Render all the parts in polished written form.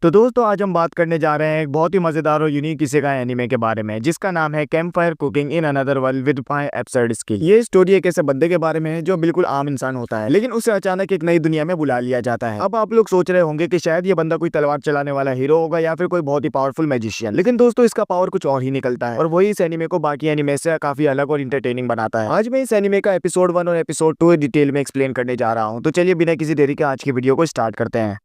तो दोस्तों आज हम बात करने जा रहे हैं एक बहुत ही मजेदार और यूनिक इसेगाई एनीमे के बारे में जिसका नाम है campfire cooking in another world with my absurd skill. ये स्टोरी एक ऐसे बंदे के बारे में है जो बिल्कुल आम इंसान होता है, लेकिन उसे अचानक एक नई दुनिया में बुला लिया जाता है। अब आप लोग सोच रहे होंगे कि शायद ये बंदा कोई तलवार चलाने वाला हीरो होगा या फिर कोई बहुत ही पावरफुल मैजिशियन, लेकिन दोस्तों इसका पावर कुछ और ही निकलता है और वही इस एनीमे को बाकी एनीमे से काफी अलग और इंटरटेनिंग बनाता है। आज मैं इस एनीमे का एपिसोड 1 और एपिसोड 2 डिटेल में एक्सप्लेन करने जा रहा हूँ। तो चलिए बिना किसी देरी के आज की वीडियो को स्टार्ट करते हैं।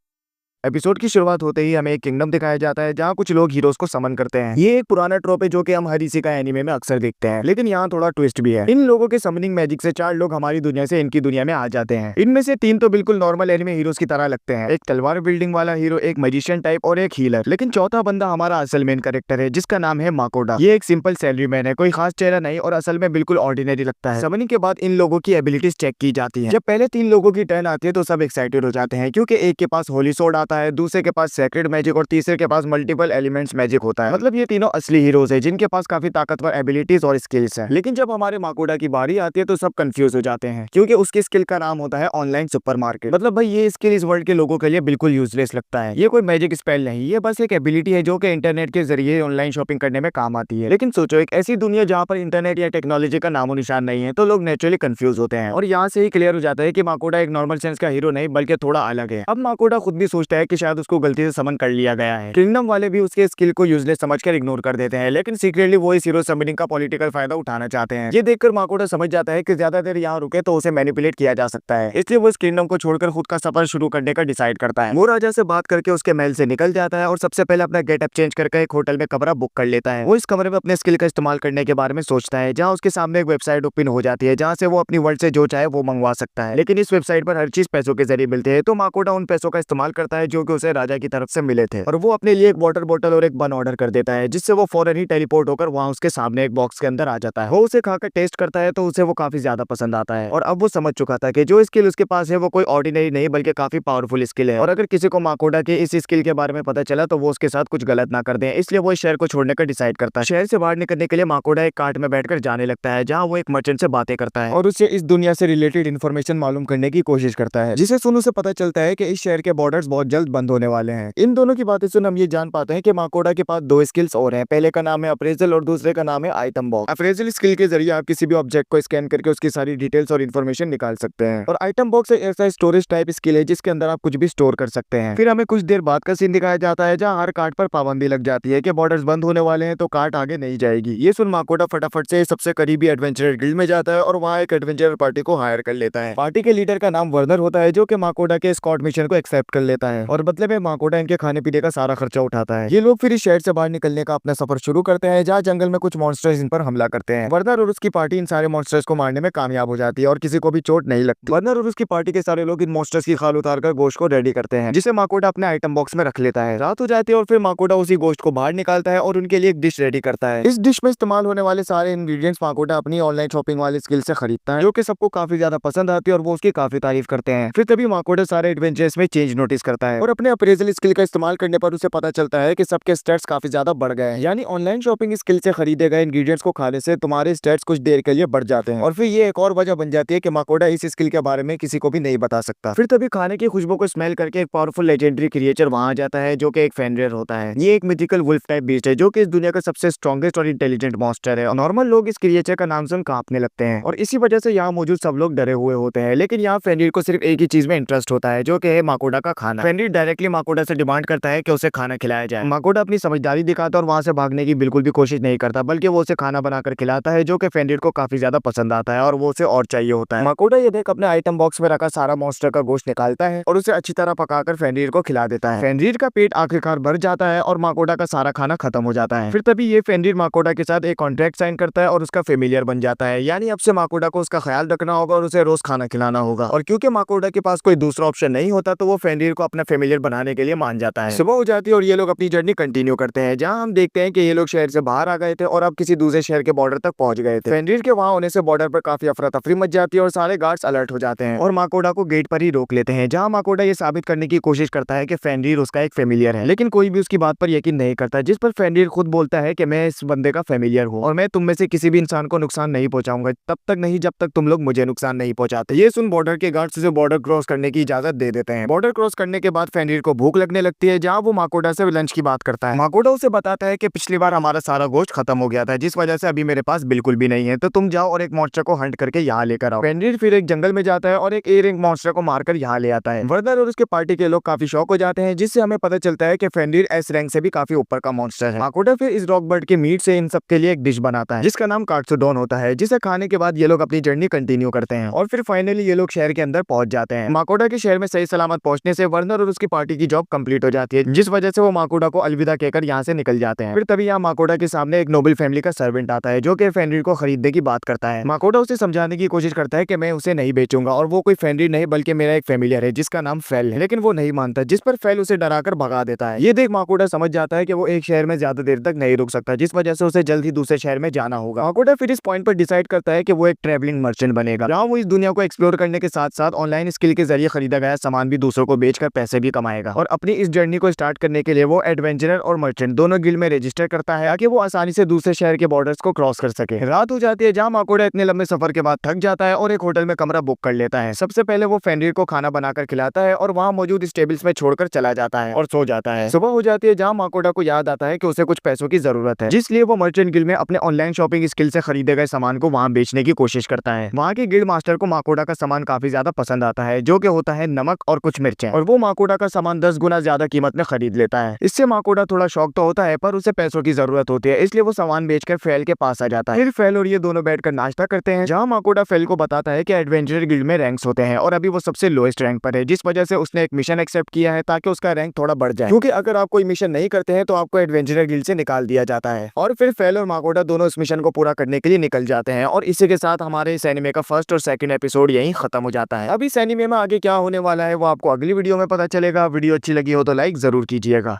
एपिसोड की शुरुआत होते ही हमें एक किंगडम दिखाया जाता है जहाँ कुछ लोग हीरोज को समन करते हैं। ये एक पुराना ट्रोप है जो कि हम हर इसेगाई एनीमे में अक्सर देखते हैं, लेकिन यहाँ थोड़ा ट्विस्ट भी है। इन लोगों के समनिंग मैजिक से 4 लोग हमारी दुनिया से इनकी दुनिया में आ जाते हैं। इनमें से 3 तो बिल्कुल नॉर्मल एनीमे हीरोज की तरह लगते हैं, एक तलवार बिल्डिंग वाला हीरो, एक मैजिशियन टाइप और एक हीलर। लेकिन चौथा बंदा हमारा असल मेन कैरेक्टर है जिसका नाम है माकोडा। ये एक सिंपल सैलरीमैन है, कोई खास चेहरा नहीं और असल में बिल्कुल ऑर्डिनरी लगता है। समनिंग के बाद इन लोगों की एबिलिटीज चेक की जाती है। जब पहले 3 लोगों की टर्न आती है तो सब एक्साइटेड हो जाते हैं क्योंकि एक के पास होली सोर्ड आता है, दूसरे के पास सेक्रेड मैजिक और तीसरे के पास मल्टीपल एलिमेंट्स मैजिक होता है। मतलब ये तीनों असली हीरोज हैं जिनके पास काफी ताकतवर एबिलिटीज और स्किल्स हैं। लेकिन जब हमारे माकोडा की बारी आती है तो सब कंफ्यूज हो जाते हैं क्योंकि उसकी स्किल का नाम होता है ऑनलाइन सुपरमार्केट। मतलब भाई ये स्किल इस वर्ल्ड के लोगों के लिए बिल्कुल यूजलेस लगता है। ये कोई मैजिक स्पेल नहीं, ये बस एक एबिलिटी है जो कि इंटरनेट के जरिए ऑनलाइन शॉपिंग करने में काम आती है। लेकिन सोचो एक ऐसी दुनिया जहाँ पर इंटरनेट या टेक्नोलॉजी का नामो निशान नहीं है तो लोग नेचुरली कंफ्यूज होते हैं। और यहाँ से ही क्लियर हो जाता है कि माकोडा एक नॉर्मल सेंस का हीरो नहीं बल्कि थोड़ा अलग है। अब माकोडा खुद भी सोचता है कि शायद उसको गलती से समन कर लिया गया है। किंगडम वाले भी उसके स्किल को यूजलेस समझकर इग्नोर कर देते हैं, लेकिन सीक्रेटली वो इस हीरो समनिंग का पॉलिटिकल फायदा उठाना चाहते हैं। ये देखकर माकोडा समझ जाता है कि ज्यादा देर यहाँ रुके तो उसे मैनिपुलेट किया जा सकता है, इसलिए वो इस किंगडम को छोड़कर खुद का सफर शुरू करने का डिसाइड करता है। वो राजा से बात करके उसके महल से निकल जाता है और सबसे पहले अपना गेटअप चेंज करके एक होटल में कमरा बुक कर लेता है। वो इस कमरे में अपने स्किल का इस्तेमाल करने के बारे में सोचता है, जहाँ उसके सामने एक वेबसाइट ओपन हो जाती है जहाँ से वो अपनी वर्ल्ड से जो चाहे वो मंगवा सकता है। लेकिन इस वेबसाइट पर हर चीज पैसों के जरिए मिलती है, तो माकोडा उन पैसों का इस्तेमाल करता है जो कि उसे राजा की तरफ से मिले थे और वो अपने लिए एक वाटर बोतल और एक बन ऑर्डर कर देता है, जिससे वो फौरन ही टेलीपोर्ट होकर वहां उसके सामने एक बॉक्स के अंदर आ जाता है। वो उसे खाकर टेस्ट करता है तो उसे वो काफी ज्यादा पसंद आता है और अब वो समझ चुका था कि जो स्किल उसके पास है वो कोई ऑर्डिनरी नहीं बल्कि काफी पावरफुल स्किल है। और अगर किसी को माकोडा के इस स्किल के बारे में पता चला तो वो उसके साथ कुछ गलत ना कर दे, इसलिए वो इस शहर को छोड़ने का डिसाइड करता है। शहर से बाहर निकलने के लिए माकोडा एक कार्ट में बैठकर जाने लगता है जहाँ वो एक मर्चेंट से बातें करता है और उससे इस दुनिया से रिलेटेड इन्फॉर्मेशन मालूम करने की कोशिश करता है, जिसे सुन उसे पता चलता है कि इस शहर के बॉर्डर्स बहुत जल्द बंद होने वाले हैं। इन दोनों की बातें सुन हम ये जान पाते हैं कि माकोडा के पास 2 स्किल्स और हैं। पहले का नाम है अप्रेजल और दूसरे का नाम है आइटम बॉक्स। अप्रेजल स्किल के जरिए आप किसी भी ऑब्जेक्ट को स्कैन करके उसकी सारी डिटेल्स और इन्फॉर्मेशन निकाल सकते हैं, और आइटम बॉक्स एक ऐसा स्टोरेज टाइप स्किल है जिसके अंदर आप कुछ भी स्टोर कर सकते हैं। फिर हमें कुछ देर बाद का सीन दिखाया जाता है जहाँ हर कार्ट पर पाबंदी लग जाती है कि बॉर्डर्स बंद होने वाले हैं तो कार्ट आगे नहीं जाएगी। ये सुन माकोडा फटाफट से सबसे करीबी एडवेंचरर गिल्ड में जाता है और वहाँ एक एडवेंचरर पार्टी को हायर कर लेता है। पार्टी के लीडर का नाम वर्नर होता है जो कि माकोडा के स्कॉट मिशन को एक्सेप्ट कर लेता है और बदले में माकोडा इनके खाने पीने का सारा खर्चा उठाता है। ये लोग फिर इस शहर से बाहर निकलने का अपना सफर शुरू करते हैं जहाँ जंगल में कुछ मॉन्स्टर्स इन पर हमला करते हैं। वर्नर और उसकी पार्टी इन सारे मॉन्स्टर्स को मारने में कामयाब हो जाती है और किसी को भी चोट नहीं लगती। वर्नर और उसकी पार्टी के सारे लोग इन मॉन्स्टर्स की खाल उतारकर गोश्त को रेडी करते हैं, जिसे माकोडा अपने आइटम बॉक्स में रख लेता है। रात हो जाती है और फिर माकोडा उसी गोश्त को बाहर निकालता है और उनके लिए एक डिश रेडी करता है। इस डिश में इस्तेमाल होने वाले सारे इंग्रेडिएंट्स माकोडा अपनी ऑनलाइन शॉपिंग वाले स्किल से खरीदता है, जो कि सबको काफी ज्यादा पसंद आती है और वो उसकी काफी तारीफ करते हैं। फिर तभी माकोडा सारे एडवेंचर्स में चेंज नोटिस करता है और अपने अप्रेजल स्किल का इस्तेमाल करने पर उसे पता चलता है कि सबके स्टेट्स काफी ज्यादा बढ़ गए हैं। यानी ऑनलाइन शॉपिंग स्किल से खरीदे गए इंग्रेडिएंट्स को खाने से तुम्हारे स्टेट्स कुछ देर के लिए बढ़ जाते हैं। और फिर ये एक और वजह बन जाती है कि माकोडा इस स्किल के बारे में किसी को भी नहीं बता सकता। फिर तभी खाने की खुशबू को स्मेल करके एक पावरफुल लेजेंडरी क्रिएचर वहां आ जाता है जो कि एक फेनरियर होता है। ये एक मिथिकल वुल्फ टाइप बीस्ट है जो कि इस दुनिया का सबसे स्ट्रॉन्गेस्ट और इंटेलिजेंट मॉन्स्टर है। नॉर्मल लोग इस क्रिएचर का नाम सुन कांपने लगते हैं और इसी वजह से यहाँ मौजूद सब लोग डरे हुए होते हैं। लेकिन यहाँ फेनरियर को सिर्फ एक ही चीज में इंटरेस्ट होता है जो कि है माकोडा का खाना। फेनरियर डायरेक्टली माकोडा से डिमांड करता है कि उसे खाना खिलाया जाए। माकोडा अपनी समझदारी दिखाता है और वहां से भागने की बिल्कुल भी कोशिश नहीं करता, बल्कि वो उसे खाना बनाकर खिलाता है जो कि फेनरियर को काफी ज्यादा पसंद आता है और वो उसे और चाहिए होता है। माकोडा ये देख अपने आइटम बॉक्स में रखा सारा मॉन्स्टर का गोश्त निकालता है और उसे अच्छी तरह पकाकर फेनरियर को खिला देता है। फेनरियर का पेट आखिरकार भर जाता है और माकोडा का सारा खाना खत्म हो जाता है। फिर तभी ये फेनरियर माकोडा के साथ एक कॉन्ट्रैक्ट साइन करता है और उसका फेमिलियर बन जाता है। यानी अब से माकोडा को उसका ख्याल रखना होगा और उसे रोज खाना खिलाना होगा। और क्योंकि माकोडा के पास कोई दूसरा ऑप्शन नहीं होता तो वो फेनरियर को अपना फेमिलियर बनाने के लिए मान जाता है। सुबह हो जाती है और ये लोग अपनी जर्नी कंटिन्यू करते हैं, जहाँ हम देखते हैं कि ये लोग शहर से बाहर आ गए थे और अब किसी दूसरे शहर के बॉर्डर तक पहुंच गए थे। फेनरियर के वहां होने से बॉर्डर पर काफी अफरा तफरी मच जाती है और सारे गार्ड्स अलर्ट हो जाते हैं और माकोडा को गेट पर ही रोक लेते हैं, जहाँ माकोडा ये साबित करने की कोशिश करता है कि फेनरियर उसका एक फेमिलियर है। लेकिन कोई भी उसकी बात पर यकीन नहीं करता, जिस पर फेनरियर खुद बोलता है कि मैं इस बंदे का फेमिलियर हूँ और मैं तुम में से किसी भी इंसान को नुकसान नहीं पहुंचाऊंगा, तब तक नहीं जब तक तुम लोग मुझे नुकसान नहीं पहुंचाते। ये सुन बॉर्डर के गार्ड्स उसे बॉर्डर क्रॉस करने की इजाजत दे देते हैं। बॉर्डर क्रॉस करने के बाद बाद फेनरिर को भूख लगने लगती है, जहाँ वो माकोटा से लंच की बात करता है। माकोटा उसे बताता है कि पिछली बार हमारा सारा गोश्त खत्म हो गया था, जिस वजह से अभी मेरे पास बिल्कुल भी नहीं है, तो तुम जाओ और एक मॉन्स्टर को हंट करके यहाँ लेकर आओ। फेनरिर फिर एक जंगल में जाता है और एक ए रैंक मॉन्स्टर को मारकर यहाँ ले आता है। वर्नर और उसके पार्टी के लोग काफी शौक हो जाते हैं, जिससे हमें पता चलता है कि फेनरिर एस रैंक से भी काफी ऊपर का मॉन्स्टर है। माकोटा फिर इस रॉक बर्ड के मीट से इन सब के लिए एक डिश बनाता है, जिसका नाम काट्सुडोन होता है, जिसे खाने के बाद ये लोग अपनी जर्नी कंटिन्यू करते हैं और फिर फाइनली ये लोग शहर के अंदर पहुंच जाते हैं। माकोटा के शहर में सही सलामत पहुंचने से वर्नर और उसकी पार्टी की जॉब कंप्लीट हो जाती है, जिस वजह से वो माकोटा को अलविदा कहकर यहाँ से निकल जाते हैं। फिर तभी यहाँ माकोटा के सामने एक नोबल फैमिली का सर्वेंट आता है, जो कि फेनरिर को खरीदने की बात करता है। माकोटा उसे समझाने की कोशिश करता है कि मैं उसे नहीं बेचूंगा और वो कोई फेनरिर नहीं बल्कि मेरा एक फेमिलियर है जिसका नाम फेल है, लेकिन वो नहीं मानता, जिस पर फेल उसे डराकर भगा देता है। ये देख माकोटा समझ जाता है कि वो एक शहर में ज्यादा देर तक नहीं रुक सकता, जिस वजह से उसे जल्द ही दूसरे शहर में जाना होगा। माकोटा फिर इस पॉइंट पर डिसाइड करता है कि वो एक ट्रैवलिंग मर्चेंट बनेगा, जहाँ वो इस दुनिया को एक्सप्लोर करने के साथ साथ ऑनलाइन स्किल के जरिए खरीदा गया सामान भी दूसरों को बेचकर पैसे भी कमाएगा। और अपनी इस जर्नी को स्टार्ट करने के लिए वो एडवेंचरर और मर्चेंट दोनों गिल्ड में रजिस्टर करता है, ताकि वो आसानी से दूसरे शहर के बॉर्डर्स को क्रॉस कर सके। रात हो जाती है, जहाँ माकोटा इतने लंबे सफर के बाद थक जाता है और एक होटल में कमरा बुक कर लेता है। सबसे पहले वो फेनरिर को खाना बनाकर खिलाता है और वहाँ मौजूद स्टेबल्स में छोड़कर चला जाता है और सो जाता है। सुबह हो जाती है, जहाँ माकोटा को याद आता है कि उसे कुछ पैसों की जरूरत है, जिसलिए वो मर्चेंट गिल्ड में अपने ऑनलाइन शॉपिंग स्किल से खरीदे गए सामान को वहाँ बेचने की कोशिश करता है। वहाँ के गिल्ड मास्टर को माकोटा का सामान काफी ज्यादा पसंद आता है, जो कि होता है नमक और कुछ मिर्चें, और वो माकोटा का सामान 10 गुना ज्यादा कीमत में खरीद लेता है। इससे माकोटा थोड़ा शौक तो होता है, पर उसे पैसों की जरूरत होती है, इसलिए वो सामान बेचकर फेल के पास आ जाता है। फिर फेल और ये दोनों बैठकर नाश्ता करते हैं, जहाँ माकोटा फेल को बताता है कि एडवेंचर गिल्ड में रैंक्स होते हैं और अभी वो सबसे लोएस्ट रैंक पर है, जिस वजह से उसने एक मिशन एक्सेप्ट किया है ताकि उसका रैंक थोड़ा बढ़ जाए, क्योंकि अगर आप कोई मिशन नहीं करते हैं तो आपको एडवेंचरर गिल्ड से निकाल दिया जाता है। और फिर फेल और माकोटा दोनों इस मिशन को पूरा करने के लिए निकल जाते हैं और इसी के साथ हमारे इस एनिमे का फर्स्ट और सेकंड एपिसोड यहीं खत्म हो जाता है। अब इस एनिमे में आगे क्या होने वाला है वो आपको अगली वीडियो में पता चलेगा। वीडियो अच्छी लगी हो तो लाइक जरूर कीजिएगा।